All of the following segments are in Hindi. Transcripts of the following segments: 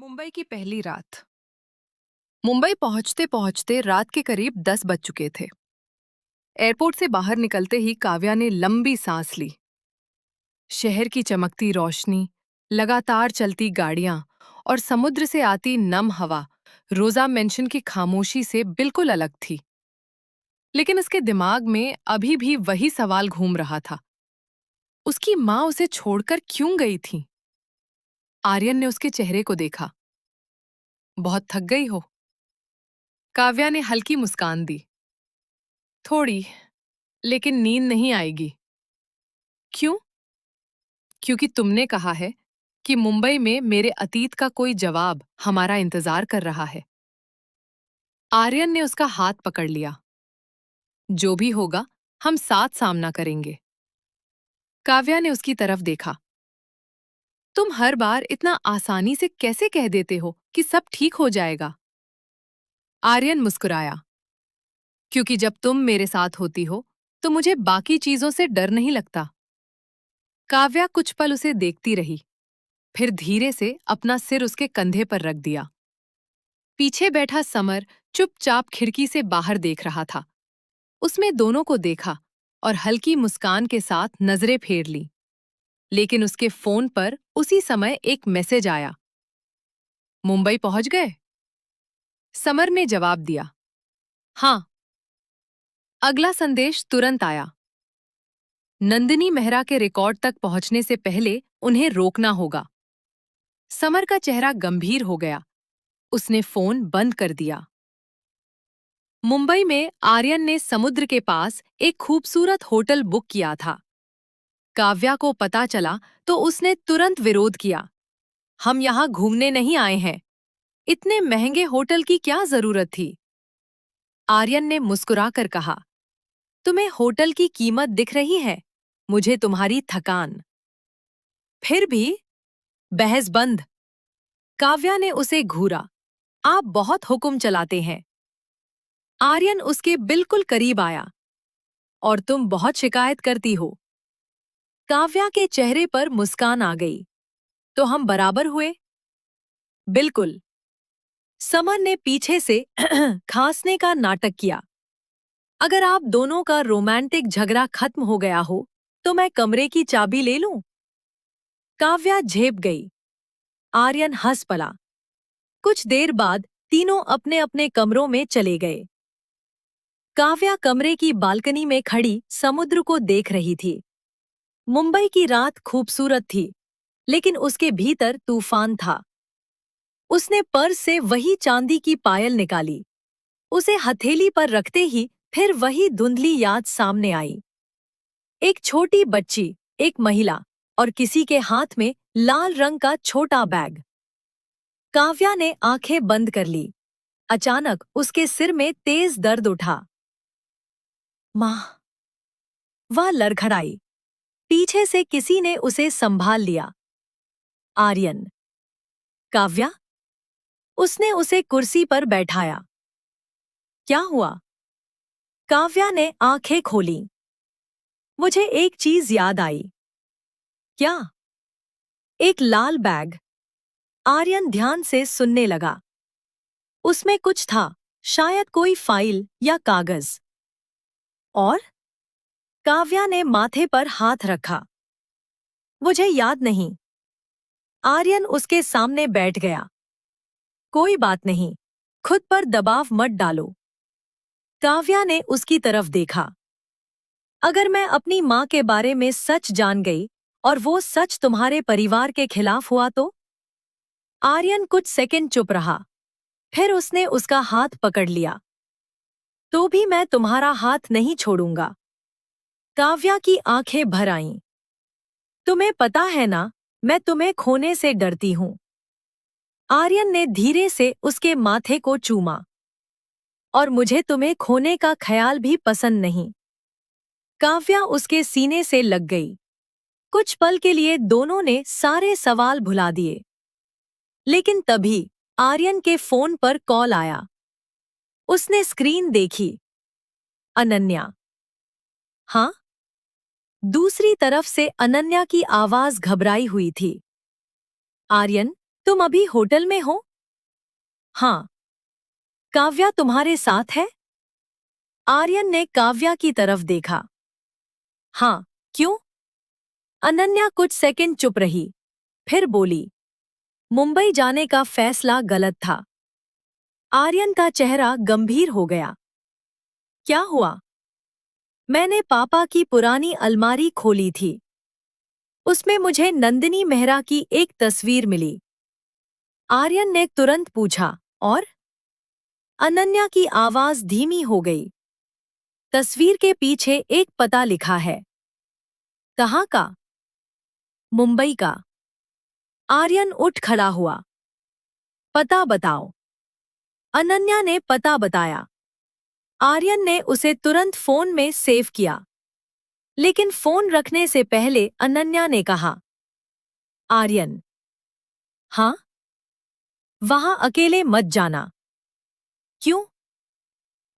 मुंबई की पहली रात। मुंबई पहुंचते पहुंचते रात के करीब 10 बज चुके थे। एयरपोर्ट से बाहर निकलते ही काव्या ने लंबी सांस ली। शहर की चमकती रोशनी, लगातार चलती गाड़ियां और समुद्र से आती नम हवा रोजा मेंशन की खामोशी से बिल्कुल अलग थी। लेकिन उसके दिमाग में अभी भी वही सवाल घूम रहा था। उसकी माँ उसे छोड़कर क्यों गई थी? आर्यन ने उसके चेहरे को देखा। बहुत थक गई हो? काव्या ने हल्की मुस्कान दी। थोड़ी, लेकिन नींद नहीं आएगी। क्यों? क्योंकि तुमने कहा है कि मुंबई में मेरे अतीत का कोई जवाब हमारा इंतजार कर रहा है। आर्यन ने उसका हाथ पकड़ लिया। जो भी होगा, हम साथ सामना करेंगे। काव्या ने उसकी तरफ देखा। तुम हर बार इतना आसानी से कैसे कह देते हो कि सब ठीक हो जाएगा? आर्यन मुस्कुराया। क्योंकि जब तुम मेरे साथ होती हो, तो मुझे बाकी चीजों से डर नहीं लगता। काव्या कुछ पल उसे देखती रही, फिर धीरे से अपना सिर उसके कंधे पर रख दिया। पीछे बैठा समर चुपचाप खिड़की से बाहर देख रहा था। उसमें दोनों को देखा और हल्की मुस्कान के साथ नजरें फेर ली। लेकिन उसके फोन पर उसी समय एक मैसेज आया। मुंबई पहुंच गए? समर ने जवाब दिया। हाँ। अगला संदेश तुरंत आया। नंदिनी मेहरा के रिकॉर्ड तक पहुंचने से पहले उन्हें रोकना होगा। समर का चेहरा गंभीर हो गया। उसने फोन बंद कर दिया। मुंबई में आर्यन ने समुद्र के पास एक खूबसूरत होटल बुक किया था। काव्या को पता चला तो उसने तुरंत विरोध किया। हम यहाँ घूमने नहीं आए हैं। इतने महंगे होटल की क्या जरूरत थी? आर्यन ने मुस्कुराकर कहा, तुम्हें होटल की कीमत दिख रही है, मुझे तुम्हारी थकान। फिर भी बहस बंद। काव्या ने उसे घूरा। आप बहुत हुक्म चलाते हैं। आर्यन उसके बिल्कुल करीब आया। और तुम बहुत शिकायत करती हो। काव्या के चेहरे पर मुस्कान आ गई। तो हम बराबर हुए? बिल्कुल। समर ने पीछे से खांसने का नाटक किया। अगर आप दोनों का रोमांटिक झगड़ा खत्म हो गया हो, तो मैं कमरे की चाबी ले लूं? काव्या झेप गई। आर्यन हंस पड़ा। कुछ देर बाद तीनों अपने अपने कमरों में चले गए। काव्या कमरे की बालकनी में खड़ी समुद्र को देख रही थी। मुंबई की रात खूबसूरत थी, लेकिन उसके भीतर तूफान था। उसने पर्स से वही चांदी की पायल निकाली। उसे हथेली पर रखते ही फिर वही धुंधली याद सामने आई। एक छोटी बच्ची, एक महिला और किसी के हाथ में लाल रंग का छोटा बैग। काव्या ने आंखें बंद कर ली। अचानक उसके सिर में तेज दर्द उठा। माँ! वह लड़खड़ाई। पीछे से किसी ने उसे संभाल लिया। आर्यन। काव्या? उसने उसे कुर्सी पर बैठाया। क्या हुआ? काव्या ने आंखें खोली। मुझे एक चीज याद आई। क्या? एक लाल बैग। आर्यन ध्यान से सुनने लगा। उसमें कुछ था, शायद कोई फाइल या कागज। और? काव्या ने माथे पर हाथ रखा। मुझे याद नहीं। आर्यन उसके सामने बैठ गया। कोई बात नहीं, खुद पर दबाव मत डालो। काव्या ने उसकी तरफ देखा। अगर मैं अपनी माँ के बारे में सच जान गई और वो सच तुम्हारे परिवार के खिलाफ हुआ तो? आर्यन कुछ सेकंड चुप रहा। फिर उसने उसका हाथ पकड़ लिया। तो भी मैं तुम्हारा हाथ नहीं छोड़ूंगा। काव्या की आंखें भर आईं। तुम्हें पता है ना, मैं तुम्हें खोने से डरती हूं। आर्यन ने धीरे से उसके माथे को चूमा। और मुझे तुम्हें खोने का ख्याल भी पसंद नहीं। काव्या उसके सीने से लग गई। कुछ पल के लिए दोनों ने सारे सवाल भुला दिए। लेकिन तभी आर्यन के फोन पर कॉल आया। उसने स्क्रीन देखी। अनन्या। हाँ? दूसरी तरफ से अनन्या की आवाज घबराई हुई थी। आर्यन, तुम अभी होटल में हो? हाँ। काव्या तुम्हारे साथ है? आर्यन ने काव्या की तरफ देखा। हाँ, क्यों? अनन्या कुछ सेकंड चुप रही, फिर बोली, मुंबई जाने का फैसला गलत था। आर्यन का चेहरा गंभीर हो गया। क्या हुआ? मैंने पापा की पुरानी अलमारी खोली थी। उसमें मुझे नंदिनी मेहरा की एक तस्वीर मिली। आर्यन ने तुरंत पूछा, और? अनन्या की आवाज धीमी हो गई। तस्वीर के पीछे एक पता लिखा है। कहाँ का? मुंबई का। आर्यन उठ खड़ा हुआ। पता बताओ। अनन्या ने पता बताया। आर्यन ने उसे तुरंत फोन में सेव किया। लेकिन फोन रखने से पहले अनन्या ने कहा, आर्यन। हाँ? वहां अकेले मत जाना। क्यों?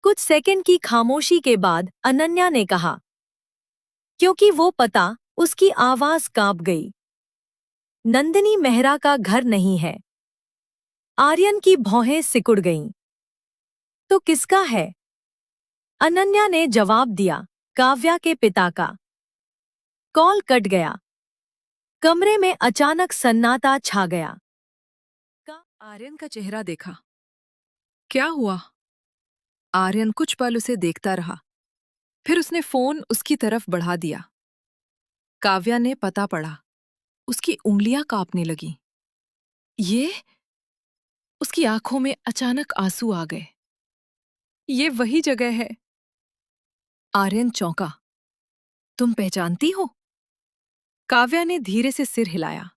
कुछ सेकंड की खामोशी के बाद अनन्या ने कहा, क्योंकि वो पता, उसकी आवाज कांप गई, नंदिनी मेहरा का घर नहीं है। आर्यन की भौहें सिकुड़ गईं। तो किसका है? अनन्या ने जवाब दिया, काव्या के पिता का। कॉल कट गया। कमरे में अचानक सन्नाटा छा गया। आर्यन का चेहरा देखा। क्या हुआ? आर्यन कुछ पल उसे देखता रहा, फिर उसने फोन उसकी तरफ बढ़ा दिया। काव्या ने पता पढ़ा। उसकी उंगलियां कांपने लगीं। ये? उसकी आंखों में अचानक आंसू आ गए। ये वही जगह है। आर्यन चौंका। तुम पहचानती हो? काव्या ने धीरे से सिर हिलाया।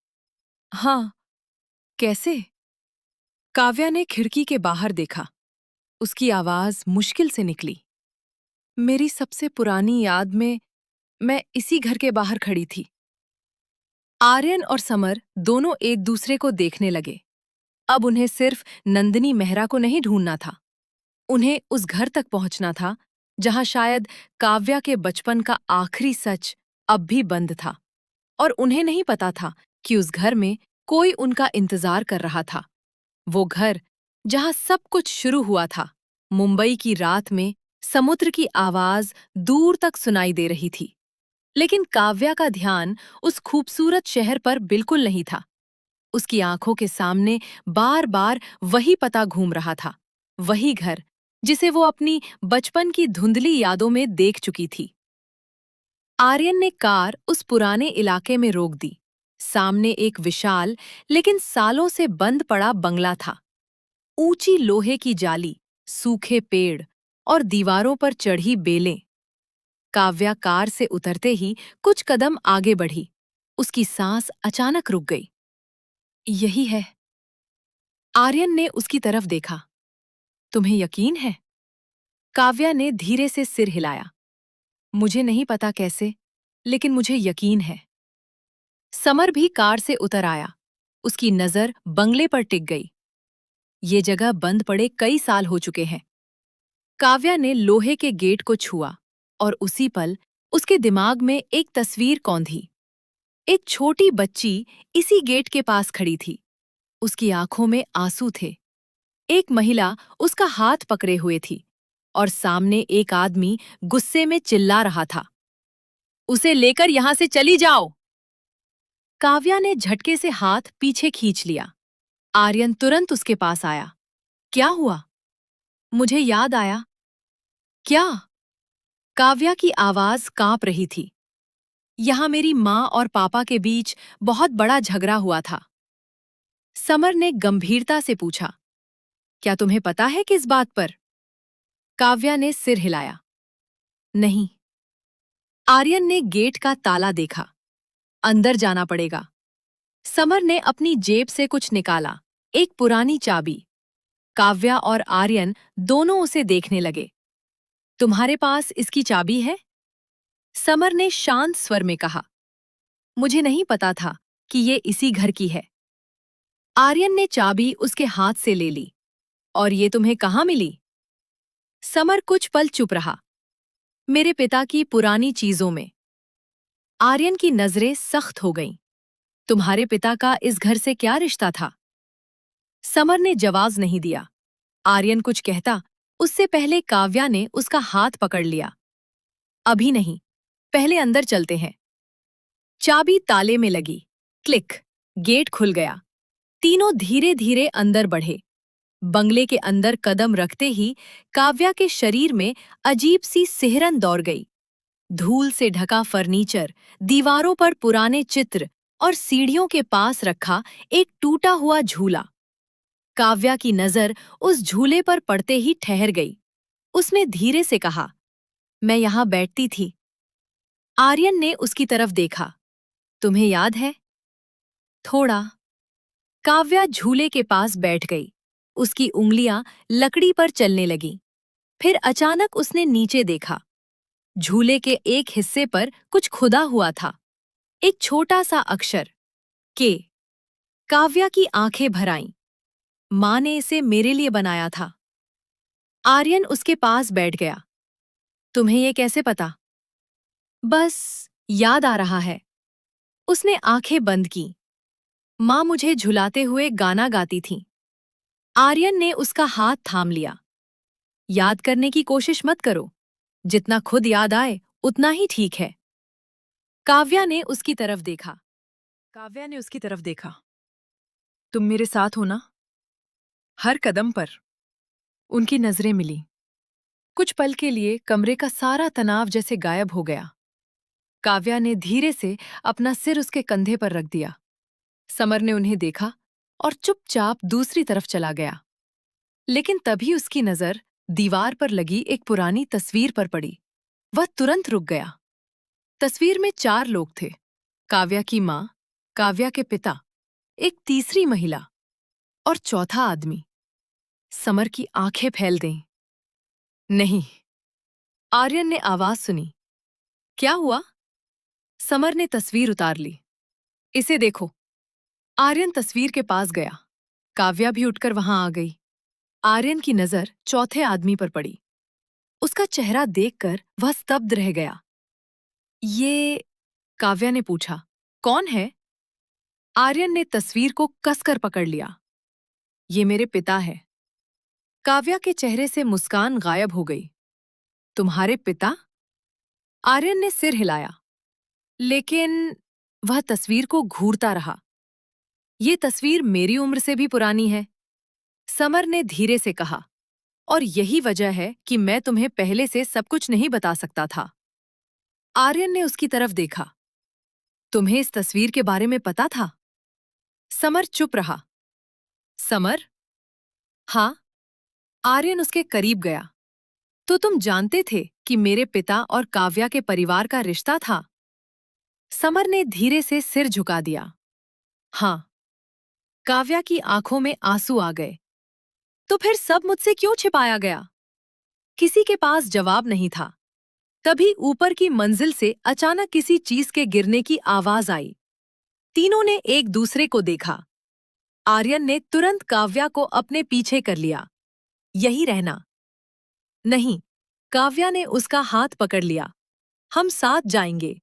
हाँ। कैसे? काव्या ने खिड़की के बाहर देखा। उसकी आवाज मुश्किल से निकली। मेरी सबसे पुरानी याद में मैं इसी घर के बाहर खड़ी थी। आर्यन और समर दोनों एक दूसरे को देखने लगे। अब उन्हें सिर्फ नंदिनी मेहरा को नहीं ढूंढना था, उन्हें उस घर तक पहुंचना था जहां शायद काव्या के बचपन का आखिरी सच अब भी बंद था। और उन्हें नहीं पता था कि उस घर में कोई उनका इंतजार कर रहा था। वो घर जहां सब कुछ शुरू हुआ था, मुंबई की रात में समुद्र की आवाज दूर तक सुनाई दे रही थी। लेकिन काव्या का ध्यान उस खूबसूरत शहर पर बिल्कुल नहीं था। उसकी आंखों के सामने बार बार वही पता घूम रहा था, वही घर जिसे वो अपनी बचपन की धुंधली यादों में देख चुकी थी। आर्यन ने कार उस पुराने इलाके में रोक दी। सामने एक विशाल लेकिन सालों से बंद पड़ा बंगला था। ऊंची लोहे की जाली, सूखे पेड़ और दीवारों पर चढ़ी बेलें। काव्या कार से उतरते ही कुछ कदम आगे बढ़ी। उसकी सांस अचानक रुक गई। यही है। आर्यन ने उसकी तरफ देखा। तुम्हें यकीन है? काव्या ने धीरे से सिर हिलाया। मुझे नहीं पता कैसे, लेकिन मुझे यकीन है। समर भी कार से उतर आया। उसकी नजर बंगले पर टिक गई। ये जगह बंद पड़े कई साल हो चुके हैं। काव्या ने लोहे के गेट को छुआ और उसी पल उसके दिमाग में एक तस्वीर कौंधी। एक छोटी बच्ची इसी गेट के पास खड़ी थी। उसकी आंखों में आंसू थे। एक महिला उसका हाथ पकड़े हुए थी और सामने एक आदमी गुस्से में चिल्ला रहा था, उसे लेकर यहां से चली जाओ। काव्या ने झटके से हाथ पीछे खींच लिया। आर्यन तुरंत उसके पास आया। क्या हुआ? मुझे याद आया। क्या? काव्या की आवाज कांप रही थी। यहां मेरी माँ और पापा के बीच बहुत बड़ा झगड़ा हुआ था। समर ने गंभीरता से पूछा, क्या तुम्हें पता है किस बात पर? काव्या ने सिर हिलाया। नहीं। आर्यन ने गेट का ताला देखा। अंदर जाना पड़ेगा। समर ने अपनी जेब से कुछ निकाला, एक पुरानी चाबी। काव्या और आर्यन दोनों उसे देखने लगे। तुम्हारे पास इसकी चाबी है? समर ने शांत स्वर में कहा। मुझे नहीं पता था कि ये इसी घर की है। आर्यन ने चाबी उसके हाथ से ले ली। और ये तुम्हें कहाँ मिली? समर कुछ पल चुप रहा। मेरे पिता की पुरानी चीजों में। आर्यन की नजरें सख्त हो गईं। तुम्हारे पिता का इस घर से क्या रिश्ता था? समर ने जवाब नहीं दिया। आर्यन कुछ कहता उससे पहले काव्या ने उसका हाथ पकड़ लिया। अभी नहीं, पहले अंदर चलते हैं। चाबी ताले में लगी। क्लिक, गेट खुल गया। तीनों धीरे धीरे अंदर बढ़े। बंगले के अंदर कदम रखते ही काव्या के शरीर में अजीब सी सिहरन दौड़ गई। धूल से ढका फर्नीचर, दीवारों पर पुराने चित्र और सीढ़ियों के पास रखा एक टूटा हुआ झूला। काव्या की नजर उस झूले पर पड़ते ही ठहर गई। उसने धीरे से कहा, मैं यहां बैठती थी। आर्यन ने उसकी तरफ देखा। तुम्हें याद है? थोड़ा। काव्या झूले के पास बैठ गई। उसकी उंगलियां लकड़ी पर चलने लगीं। फिर अचानक उसने नीचे देखा। झूले के एक हिस्से पर कुछ खुदा हुआ था। एक छोटा सा अक्षर, के। काव्या की आंखें भर आईं। मां ने इसे मेरे लिए बनाया था। आर्यन उसके पास बैठ गया। तुम्हें ये कैसे पता? बस याद आ रहा है। उसने आंखें बंद की। मां मुझे झुलाते हुए गाना गाती थी। आर्यन ने उसका हाथ थाम लिया। याद करने की कोशिश मत करो। जितना खुद याद आए उतना ही ठीक है। काव्या ने उसकी तरफ देखा। तुम मेरे साथ हो ना? हर कदम पर। उनकी नजरें मिली। कुछ पल के लिए कमरे का सारा तनाव जैसे गायब हो गया। काव्या ने धीरे से अपना सिर उसके कंधे पर रख दिया। समर ने उन्हें देखा और चुपचाप दूसरी तरफ चला गया। लेकिन तभी उसकी नजर दीवार पर लगी एक पुरानी तस्वीर पर पड़ी। वह तुरंत रुक गया। तस्वीर में 4 लोग थे। काव्या की मां, काव्या के पिता, एक तीसरी महिला और चौथा आदमी। समर की आंखें फैल गईं। नहीं। आर्यन ने आवाज सुनी। क्या हुआ? समर ने तस्वीर उतार ली। इसे देखो। आर्यन तस्वीर के पास गया। काव्या भी उठकर वहां आ गई। आर्यन की नजर चौथे आदमी पर पड़ी। उसका चेहरा देखकर वह स्तब्ध रह गया। ये, काव्या ने पूछा, कौन है? आर्यन ने तस्वीर को कसकर पकड़ लिया। ये मेरे पिता है। काव्या के चेहरे से मुस्कान गायब हो गई। तुम्हारे पिता? आर्यन ने सिर हिलाया। लेकिन वह तस्वीर को घूरता रहा। ये तस्वीर मेरी उम्र से भी पुरानी है, समर ने धीरे से कहा। और यही वजह है कि मैं तुम्हें पहले से सब कुछ नहीं बता सकता था। आर्यन ने उसकी तरफ देखा। तुम्हें इस तस्वीर के बारे में पता था? समर चुप रहा। समर? हाँ। आर्यन उसके करीब गया। तो तुम जानते थे कि मेरे पिता और काव्या के परिवार का रिश्ता था? समर ने धीरे से सिर झुका दिया। हाँ। काव्या की आंखों में आंसू आ गए। तो फिर सब मुझसे क्यों छिपाया गया? किसी के पास जवाब नहीं था। तभी ऊपर की मंजिल से अचानक किसी चीज के गिरने की आवाज आई। तीनों ने एक दूसरे को देखा। आर्यन ने तुरंत काव्या को अपने पीछे कर लिया। यही रहना। नहीं, काव्या ने उसका हाथ पकड़ लिया। हम साथ जाएंगे।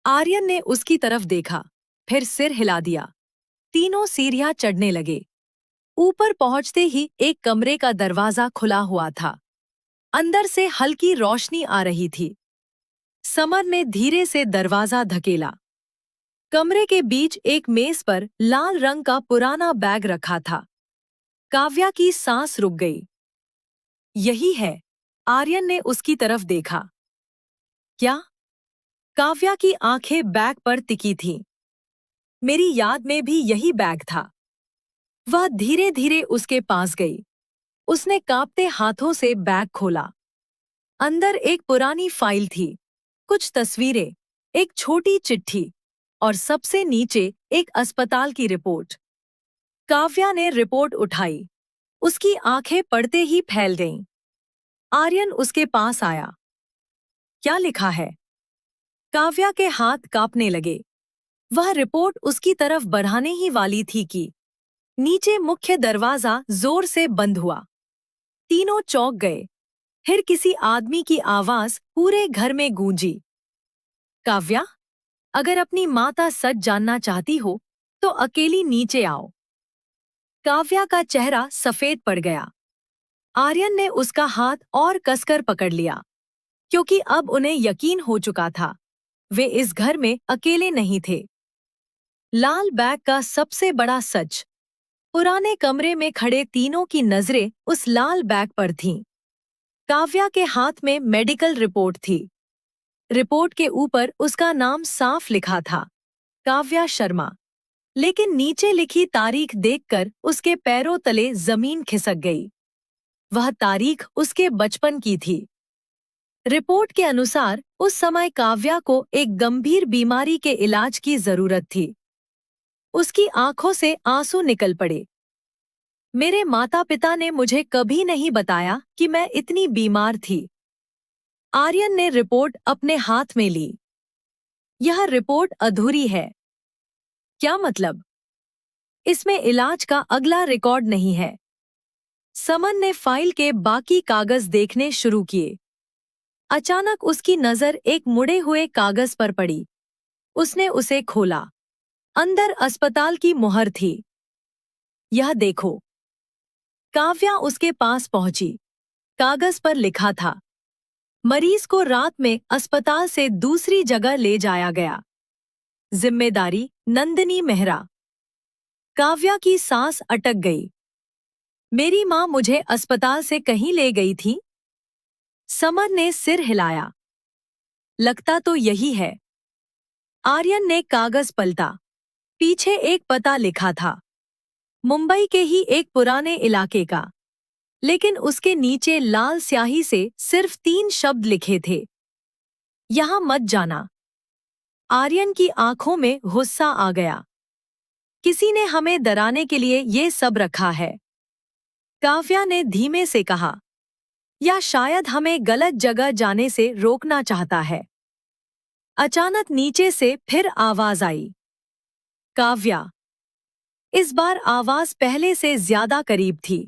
आर्यन ने उसकी तरफ देखा, फिर सिर हिला दिया। तीनों सीढ़ियां चढ़ने लगे। ऊपर पहुंचते ही एक कमरे का दरवाजा खुला हुआ था। अंदर से हल्की रोशनी आ रही थी। समर ने धीरे से दरवाजा धकेला। कमरे के बीच एक मेज पर लाल रंग का पुराना बैग रखा था। काव्या की सांस रुक गई। यही है। आर्यन ने उसकी तरफ देखा। क्या? काव्या की आंखें बैग पर टिकी थीं। मेरी याद में भी यही बैग था। वह धीरे धीरे उसके पास गई। उसने कांपते हाथों से बैग खोला। अंदर एक पुरानी फाइल थी, कुछ तस्वीरें, एक छोटी चिट्ठी और सबसे नीचे एक अस्पताल की रिपोर्ट। काव्या ने रिपोर्ट उठाई। उसकी आंखें पढ़ते ही फैल गईं। आर्यन उसके पास आया। क्या लिखा है? काव्या के हाथ कांपने लगे। वह रिपोर्ट उसकी तरफ बढ़ाने ही वाली थी कि नीचे मुख्य दरवाजा जोर से बंद हुआ। तीनों चौंक गए। फिर किसी आदमी की आवाज पूरे घर में गूंजी। काव्या, अगर अपनी माता सच जानना चाहती हो तो अकेली नीचे आओ। काव्या का चेहरा सफेद पड़ गया। आर्यन ने उसका हाथ और कसकर पकड़ लिया, क्योंकि अब उन्हें यकीन हो चुका था, वे इस घर में अकेले नहीं थे। लाल बैग का सबसे बड़ा सच। पुराने कमरे में खड़े तीनों की नजरें उस लाल बैग पर थीं। काव्या के हाथ में मेडिकल रिपोर्ट थी। रिपोर्ट के ऊपर उसका नाम साफ लिखा था, काव्या शर्मा। लेकिन नीचे लिखी तारीख देखकर उसके पैरों तले जमीन खिसक गई। वह तारीख उसके बचपन की थी। रिपोर्ट के अनुसार उस समय काव्या को एक गंभीर बीमारी के इलाज की जरूरत थी। उसकी आंखों से आंसू निकल पड़े। मेरे माता पिता ने मुझे कभी नहीं बताया कि मैं इतनी बीमार थी। आर्यन ने रिपोर्ट अपने हाथ में ली। यह रिपोर्ट अधूरी है। क्या मतलब? इसमें इलाज का अगला रिकॉर्ड नहीं है। समन ने फाइल के बाकी कागज देखने शुरू किए। अचानक उसकी नजर एक मुड़े हुए कागज पर पड़ी। उसने उसे खोला। अंदर अस्पताल की मुहर थी। यह देखो। काव्या उसके पास पहुंची। कागज पर लिखा था, मरीज को रात में अस्पताल से दूसरी जगह ले जाया गया। जिम्मेदारी नंदिनी मेहरा। काव्या की सांस अटक गई। मेरी माँ मुझे अस्पताल से कहीं ले गई थी? समर ने सिर हिलाया। लगता तो यही है। आर्यन ने कागज पलटा। पीछे एक पता लिखा था, मुंबई के ही एक पुराने इलाके का। लेकिन उसके नीचे लाल स्याही से सिर्फ 3 शब्द लिखे थे, यहां मत जाना। आर्यन की आंखों में गुस्सा आ गया। किसी ने हमें डराने के लिए ये सब रखा है। काव्या ने धीमे से कहा, या शायद हमें गलत जगह जाने से रोकना चाहता है। अचानक नीचे से फिर आवाज आई, काव्या। इस बार आवाज पहले से ज्यादा करीब थी।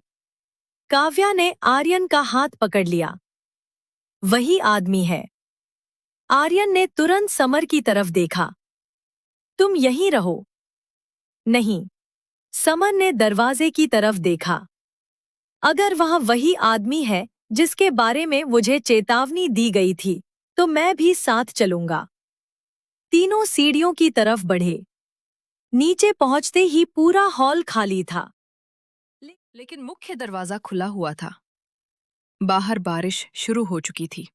काव्या ने आर्यन का हाथ पकड़ लिया। वही आदमी है। आर्यन ने तुरंत समर की तरफ देखा। तुम यहीं रहो। नहीं। समर ने दरवाजे की तरफ देखा। अगर वह वही आदमी है जिसके बारे में मुझे चेतावनी दी गई थी, तो मैं भी साथ चलूंगा। तीनों सीढ़ियों की तरफ बढ़े। नीचे पहुंचते ही पूरा हॉल खाली था। लेकिन मुख्य दरवाजा खुला हुआ था। बाहर बारिश शुरू हो चुकी थी।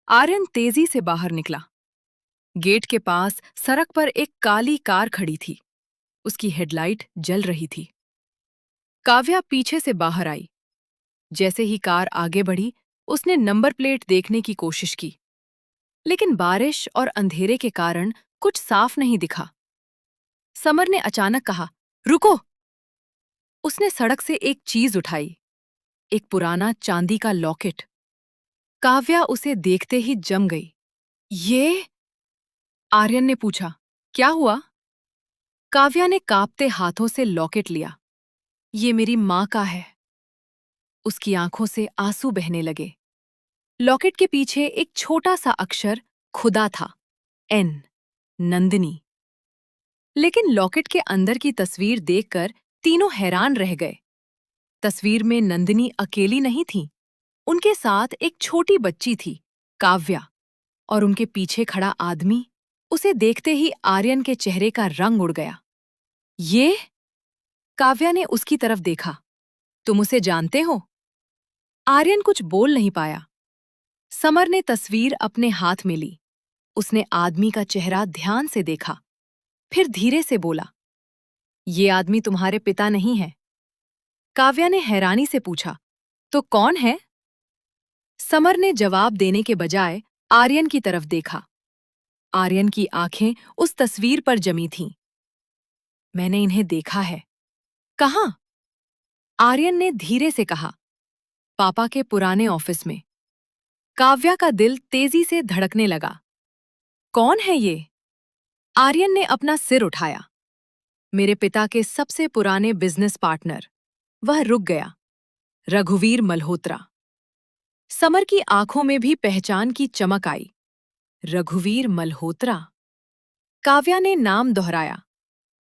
आर्यन तेजी से बाहर निकला। गेट के पास सड़क पर एक काली कार खड़ी थी। उसकी हेडलाइट जल रही थी। काव्या पीछे से बाहर आई। जैसे ही कार आगे बढ़ी, उसने नंबर प्लेट देखने की कोशिश की, लेकिन बारिश और अंधेरे के कारण कुछ साफ नहीं दिखा। समर ने अचानक कहा, रुको। उसने सड़क से एक चीज उठाई, एक पुराना चांदी का लॉकेट। काव्या उसे देखते ही जम गई। ये? आर्यन ने पूछा, क्या हुआ? काव्या ने कांपते हाथों से लॉकेट लिया। ये मेरी मां का है। उसकी आंखों से आंसू बहने लगे। लॉकेट के पीछे एक छोटा सा अक्षर खुदा था, N, नंदिनी। लेकिन लॉकेट के अंदर की तस्वीर देखकर तीनों हैरान रह गए। तस्वीर में नंदिनी अकेली नहीं थी। उनके साथ एक छोटी बच्ची थी, काव्या, और उनके पीछे खड़ा आदमी। उसे देखते ही आर्यन के चेहरे का रंग उड़ गया। ये? काव्या ने उसकी तरफ देखा। तुम उसे जानते हो? आर्यन कुछ बोल नहीं पाया। समर ने तस्वीर अपने हाथ में ली। उसने आदमी का चेहरा ध्यान से देखा, फिर धीरे से बोला, ये आदमी तुम्हारे पिता नहीं है। काव्या ने हैरानी से पूछा, तो कौन है? समर ने जवाब देने के बजाय आर्यन की तरफ देखा। आर्यन की आंखें उस तस्वीर पर जमी थीं। मैंने इन्हें देखा है। कहाँ? आर्यन ने धीरे से कहा, पापा के पुराने ऑफिस में। काव्या का दिल तेजी से धड़कने लगा। कौन है ये? आर्यन ने अपना सिर उठाया। मेरे पिता के सबसे पुराने बिजनेस पार्टनर। वह रुक गया। रघुवीर मल्होत्रा। समर की आंखों में भी पहचान की चमक आई। रघुवीर मल्होत्रा। काव्या ने नाम दोहराया।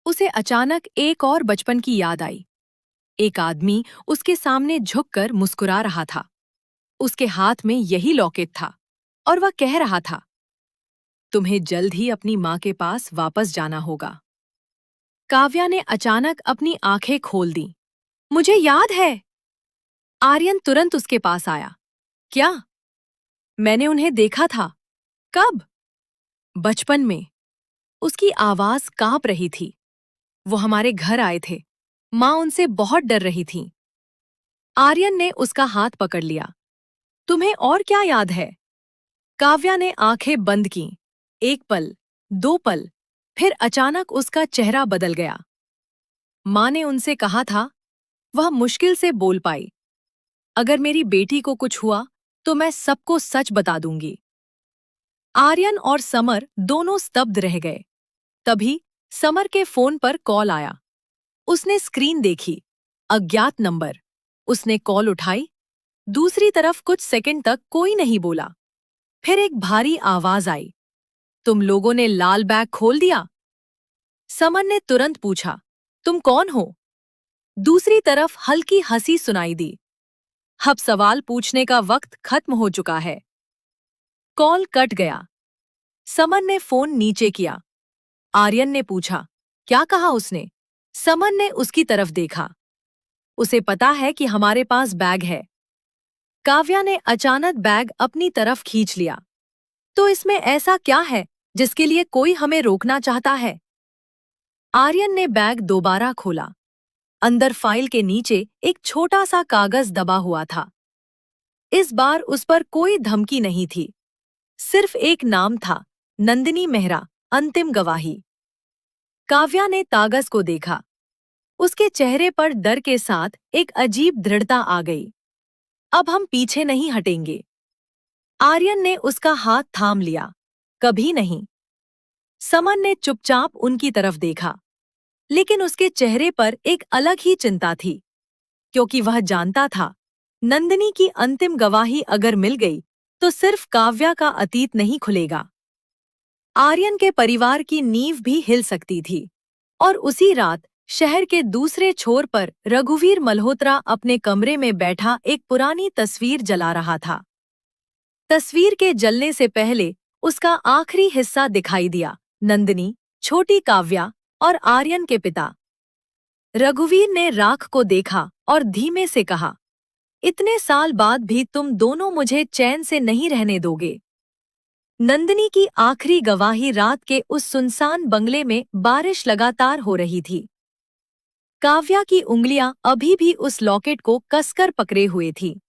उसे अचानक एक और बचपन की याद आई। एक आदमी उसके सामने झुककर मुस्कुरा रहा था। उसके हाथ में यही लॉकेट था और वह कह रहा था, तुम्हें जल्द ही अपनी माँ के पास वापस जाना होगा। काव्या ने अचानक अपनी आंखें खोल दी। मुझे याद है। आर्यन तुरंत उसके पास आया। क्या? मैंने उन्हें देखा था। कब? बचपन में। उसकी आवाज कांप रही थी। वो हमारे घर आए थे। माँ उनसे बहुत डर रही थी। आर्यन ने उसका हाथ पकड़ लिया। तुम्हें और क्या याद है? काव्या ने आंखें बंद कीं। एक पल, दो पल, फिर अचानक उसका चेहरा बदल गया। माँ ने उनसे कहा था, वह मुश्किल से बोल पाई, अगर मेरी बेटी को कुछ हुआ तो मैं सबको सच बता दूंगी। आर्यन और समर दोनों स्तब्ध रह गए। तभी समर के फोन पर कॉल आया। उसने स्क्रीन देखी। अज्ञात नंबर। उसने कॉल उठाई। दूसरी तरफ कुछ सेकंड तक कोई नहीं बोला। फिर एक भारी आवाज आई। तुम लोगों ने लाल बैग खोल दिया? समर ने तुरंत पूछा, तुम कौन हो? दूसरी तरफ हल्की हंसी सुनाई दी। अब सवाल पूछने का वक्त खत्म हो चुका है। कॉल कट गया। समर ने फोन नीचे किया। आर्यन ने पूछा, क्या कहा उसने? समर ने उसकी तरफ देखा। उसे पता है कि हमारे पास बैग है। काव्या ने अचानक बैग अपनी तरफ खींच लिया। तो इसमें ऐसा क्या है जिसके लिए कोई हमें रोकना चाहता है? आर्यन ने बैग दोबारा खोला। अंदर फाइल के नीचे एक छोटा सा कागज दबा हुआ था। इस बार उस पर कोई धमकी नहीं थी। सिर्फ एक नाम था, नंदिनी मेहरा, अंतिम गवाही। काव्या ने कागज को देखा। उसके चेहरे पर डर के साथ एक अजीब दृढ़ता आ गई। अब हम पीछे नहीं हटेंगे। आर्यन ने उसका हाथ थाम लिया। कभी नहीं। समन ने चुपचाप उनकी तरफ देखा, लेकिन उसके चेहरे पर एक अलग ही चिंता थी, क्योंकि वह जानता था, नंदिनी की अंतिम गवाही अगर मिल गई तो सिर्फ काव्या का अतीत नहीं खुलेगा। आर्यन के परिवार की नींव भी हिल सकती थी। और उसी रात शहर के दूसरे छोर पर रघुवीर मल्होत्रा अपने कमरे में बैठा एक पुरानी तस्वीर जला रहा था। तस्वीर के जलने से पहले उसका आखिरी हिस्सा दिखाई दिया, नंदिनी, छोटी काव्या और आर्यन के पिता। रघुवीर ने राख को देखा और धीमे से कहा, इतने साल बाद भी तुम दोनों मुझे चैन से नहीं रहने दोगे। नंदिनी की आखिरी गवाही रात के उस सुनसान बंगले में बारिश लगातार हो रही थी। काव्या की उंगलियां अभी भी उस लॉकेट को कसकर पकड़े हुए थी।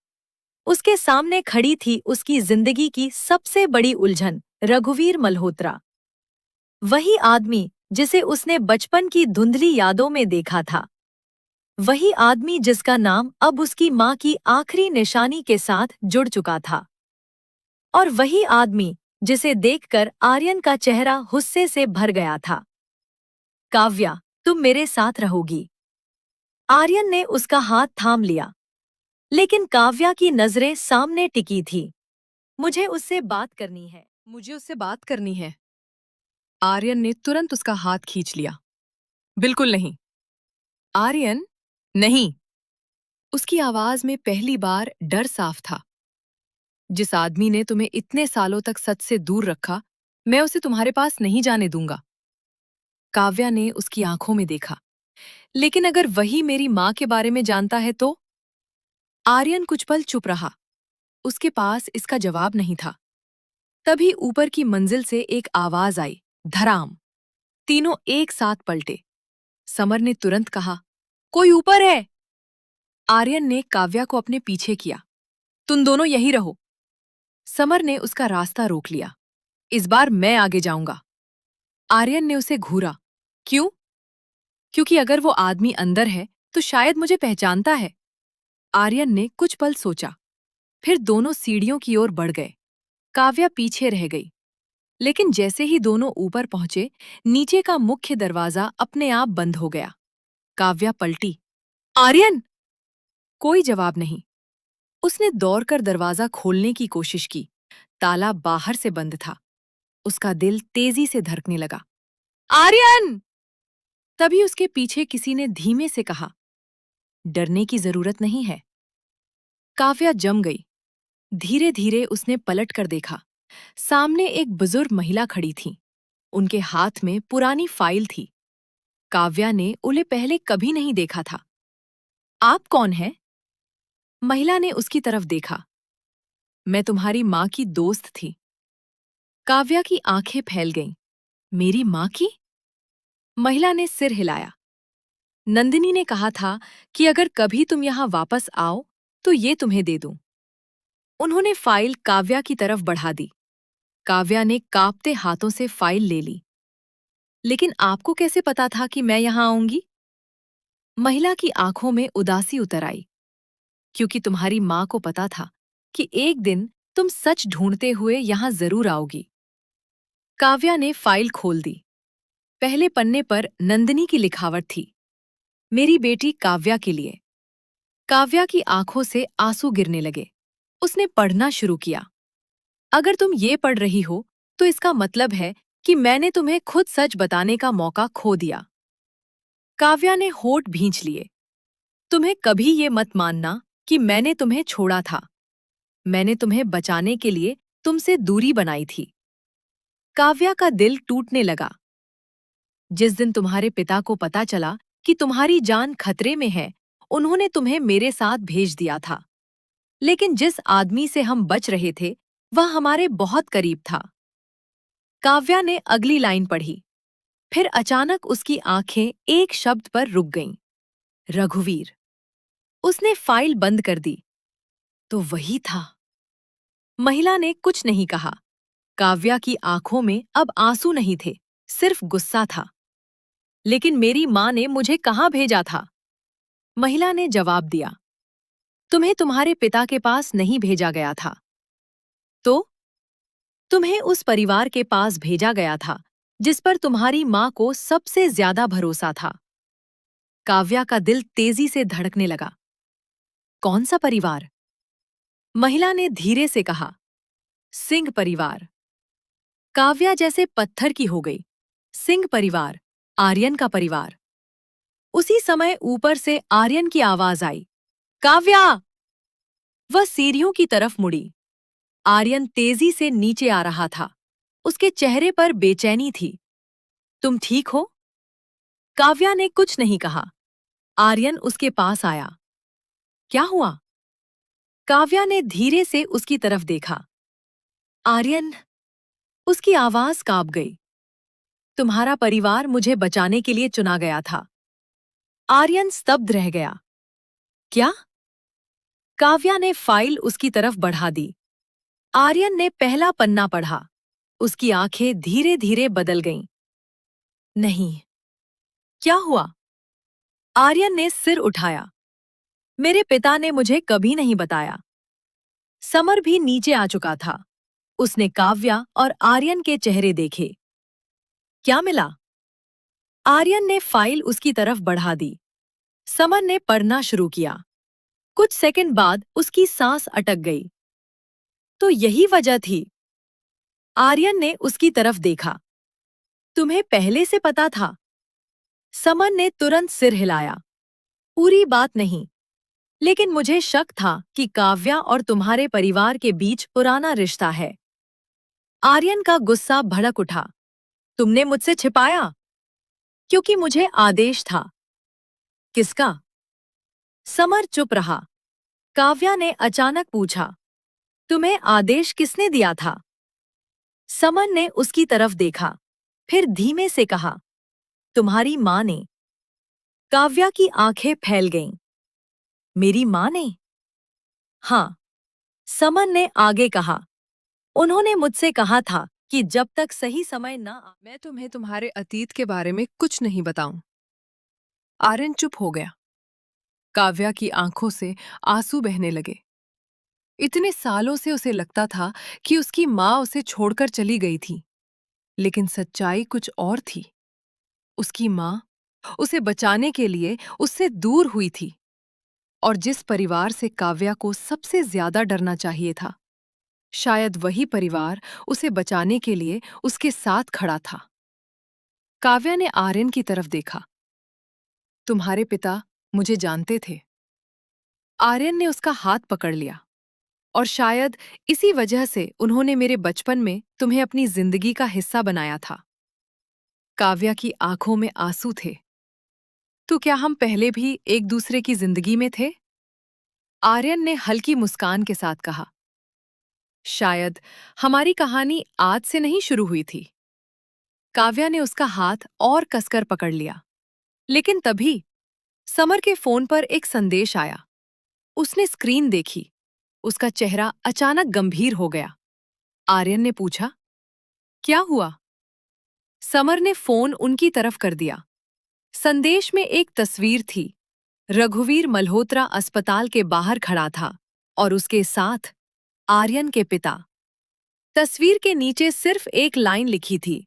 उसके सामने खड़ी थी उसकी जिंदगी की सबसे बड़ी उलझन, रघुवीर मल्होत्रा। वही आदमी जिसे उसने बचपन की धुंधली यादों में देखा था। वही आदमी जिसका नाम अब उसकी माँ की आखिरी निशानी के साथ जुड़ चुका था। और वही आदमी जिसे देखकर आर्यन का चेहरा गुस्से से भर गया था। काव्या, तुम मेरे साथ रहोगी। आर्यन ने उसका हाथ थाम लिया, लेकिन काव्या की नजरें सामने टिकी थी। मुझे उससे बात करनी है। मुझे उससे बात करनी है। आर्यन ने तुरंत उसका हाथ खींच लिया। बिल्कुल नहीं। आर्यन, नहीं। उसकी आवाज में पहली बार डर साफ था। जिस आदमी ने तुम्हें इतने सालों तक सच से दूर रखा, मैं उसे तुम्हारे पास नहीं जाने दूंगा। काव्या ने उसकी आंखों में देखा। लेकिन अगर वही मेरी माँ के बारे में जानता है तो? आर्यन कुछ पल चुप रहा। उसके पास इसका जवाब नहीं था। तभी ऊपर की मंजिल से एक आवाज आई, धड़ाम। तीनों एक साथ पलटे। समर ने तुरंत कहा, कोई ऊपर है। आर्यन ने काव्या को अपने पीछे किया। तुम दोनों यहीं रहो। समर ने उसका रास्ता रोक लिया। इस बार मैं आगे जाऊंगा। आर्यन ने उसे घूरा। क्यों? क्योंकि अगर वो आदमी अंदर है तो शायद मुझे पहचानता है। आर्यन ने कुछ पल सोचा। फिर दोनों सीढ़ियों की ओर बढ़ गए। काव्या पीछे रह गई। लेकिन जैसे ही दोनों ऊपर पहुंचे, नीचे का मुख्य दरवाजा अपने आप बंद हो गया। काव्या पलटी। आर्यन! कोई जवाब नहीं। उसने दौड़कर दरवाजा खोलने की कोशिश की। ताला बाहर से बंद था। उसका दिल तेजी से धड़कने लगा। आर्यन! तभी उसके पीछे किसी ने धीमे से कहा, डरने की जरूरत नहीं है। काव्या जम गई। धीरे धीरे उसने पलट कर देखा। सामने एक बुजुर्ग महिला खड़ी थी। उनके हाथ में पुरानी फाइल थी। काव्या ने उन्हें पहले कभी नहीं देखा था। आप कौन हैं? महिला ने उसकी तरफ देखा। मैं तुम्हारी माँ की दोस्त थी। काव्या की आंखें फैल गईं। मेरी माँ की? महिला ने सिर हिलाया। नंदिनी ने कहा था कि अगर कभी तुम यहां वापस आओ तो ये तुम्हें दे दूं। उन्होंने फाइल काव्या की तरफ बढ़ा दी। काव्या ने कांपते हाथों से फाइल ले ली। लेकिन आपको कैसे पता था कि मैं यहां आऊंगी? महिला की आंखों में उदासी उतर आई। क्योंकि तुम्हारी माँ को पता था कि एक दिन तुम सच ढूंढते हुए यहां जरूर आओगी। काव्या ने फाइल खोल दी। पहले पन्ने पर नंदिनी की लिखावट थी। मेरी बेटी काव्या के लिए। काव्या की आंखों से आंसू गिरने लगे। उसने पढ़ना शुरू किया। अगर तुम ये पढ़ रही हो तो इसका मतलब है कि मैंने तुम्हें खुद सच बताने का मौका खो दिया। काव्या ने होठ भींच लिए। तुम्हें कभी ये मत मानना कि मैंने तुम्हें छोड़ा था। मैंने तुम्हें बचाने के लिए तुमसे दूरी बनाई थी। काव्या का दिल टूटने लगा। जिस दिन तुम्हारे पिता को पता चला कि तुम्हारी जान खतरे में है, उन्होंने तुम्हें मेरे साथ भेज दिया था। लेकिन जिस आदमी से हम बच रहे थे, वह हमारे बहुत करीब था। काव्या ने अगली लाइन पढ़ी। फिर अचानक उसकी आंखें एक शब्द पर रुक गईं। रघुवीर। उसने फाइल बंद कर दी। तो वही था। महिला ने कुछ नहीं कहा। काव्या की आंखों में अब आंसू नहीं थे, सिर्फ गुस्सा था। लेकिन मेरी माँ ने मुझे कहाँ भेजा था? महिला ने जवाब दिया। तुम्हें तुम्हारे पिता के पास नहीं भेजा गया था। तो तुम्हें उस परिवार के पास भेजा गया था जिस पर तुम्हारी माँ को सबसे ज्यादा भरोसा था। काव्या का दिल तेजी से धड़कने लगा। कौन सा परिवार? महिला ने धीरे से कहा। सिंह परिवार। काव्या जैसे पत्थर की हो गई। सिंह परिवार, आर्यन का परिवार। उसी समय ऊपर से आर्यन की आवाज आई। काव्या! वह सीढ़ियों की तरफ मुड़ी। आर्यन तेजी से नीचे आ रहा था। उसके चेहरे पर बेचैनी थी। तुम ठीक हो? काव्या ने कुछ नहीं कहा। आर्यन उसके पास आया। क्या हुआ? काव्या ने धीरे से उसकी तरफ देखा। आर्यन। उसकी आवाज कांप गई। तुम्हारा परिवार मुझे बचाने के लिए चुना गया था। आर्यन स्तब्ध रह गया। क्या? काव्या ने फाइल उसकी तरफ बढ़ा दी। आर्यन ने पहला पन्ना पढ़ा। उसकी आंखें धीरे धीरे बदल गईं। नहीं। क्या हुआ? आर्यन ने सिर उठाया। मेरे पिता ने मुझे कभी नहीं बताया। समर भी नीचे आ चुका था। उसने काव्या और आर्यन के चेहरे देखे। क्या मिला? आर्यन ने फाइल उसकी तरफ बढ़ा दी। समर ने पढ़ना शुरू किया। कुछ सेकंड बाद उसकी सांस अटक गई। तो यही वजह थी। आर्यन ने उसकी तरफ देखा। तुम्हें पहले से पता था? समर ने तुरंत सिर हिलाया। पूरी बात नहीं, लेकिन मुझे शक था कि काव्या और तुम्हारे परिवार के बीच पुराना रिश्ता है। आर्यन का गुस्सा भड़क उठा। तुमने मुझसे छिपाया? क्योंकि मुझे आदेश था। किसका? समर चुप रहा। काव्या ने अचानक पूछा। तुम्हें आदेश किसने दिया था? समर ने उसकी तरफ देखा, फिर धीमे से कहा, तुम्हारी माँ ने। काव्या की आंखें फैल गईं। मेरी माँ ने? हाँ। समर ने आगे कहा, उन्होंने मुझसे कहा था कि जब तक सही समय मैं तुम्हें तुम्हारे अतीत के बारे में कुछ नहीं बताऊं। आर्यन चुप हो गया। काव्या की आंखों से आंसू बहने लगे। इतने सालों से उसे लगता था कि उसकी माँ उसे छोड़कर चली गई थी, लेकिन सच्चाई कुछ और थी। उसकी माँ उसे बचाने के लिए उससे दूर हुई थी, और जिस परिवार से काव्या को सबसे ज्यादा डरना चाहिए था, शायद वही परिवार उसे बचाने के लिए उसके साथ खड़ा था। काव्या ने आर्यन की तरफ देखा। तुम्हारे पिता मुझे जानते थे। आर्यन ने उसका हाथ पकड़ लिया। और शायद इसी वजह से उन्होंने मेरे बचपन में तुम्हें अपनी जिंदगी का हिस्सा बनाया था। काव्या की आंखों में आंसू थे। तो क्या हम पहले भी एक दूसरे की जिंदगी में थे? आर्यन ने हल्की मुस्कान के साथ कहा। शायद हमारी कहानी आज से नहीं शुरू हुई थी। काव्या ने उसका हाथ और कसकर पकड़ लिया। लेकिन तभी समर के फोन पर एक संदेश आया। उसने स्क्रीन देखी। उसका चेहरा अचानक गंभीर हो गया। आर्यन ने पूछा, क्या हुआ? समर ने फोन उनकी तरफ कर दिया। संदेश में एक तस्वीर थी। रघुवीर मल्होत्रा अस्पताल के बाहर खड़ा था और उसके साथ आर्यन के पिता। तस्वीर के नीचे सिर्फ एक लाइन लिखी थी,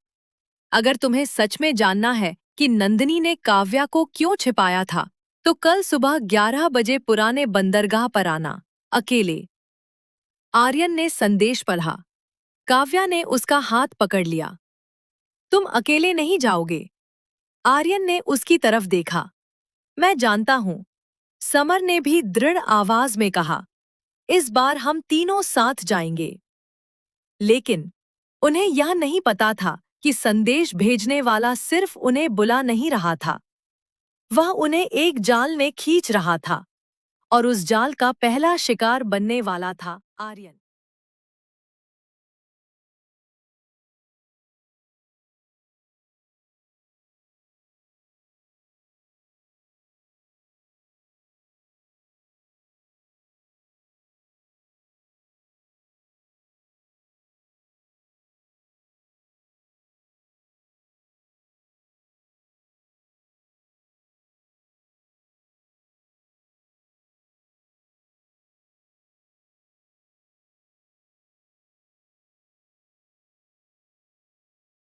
अगर तुम्हें सच में जानना है कि नंदिनी ने काव्या को क्यों छिपाया था, तो कल सुबह 11 बजे पुराने बंदरगाह पर आना, अकेले। आर्यन ने संदेश पढ़ा। काव्या ने उसका हाथ पकड़ लिया। तुम अकेले नहीं जाओगे। आर्यन ने उसकी तरफ देखा। मैं जानता हूं। समर ने भी दृढ़ आवाज में कहा, इस बार हम तीनों साथ जाएंगे। लेकिन उन्हें यह नहीं पता था कि संदेश भेजने वाला सिर्फ उन्हें बुला नहीं रहा था, वह उन्हें एक जाल में खींच रहा था, और उस जाल का पहला शिकार बनने वाला था आर्यन।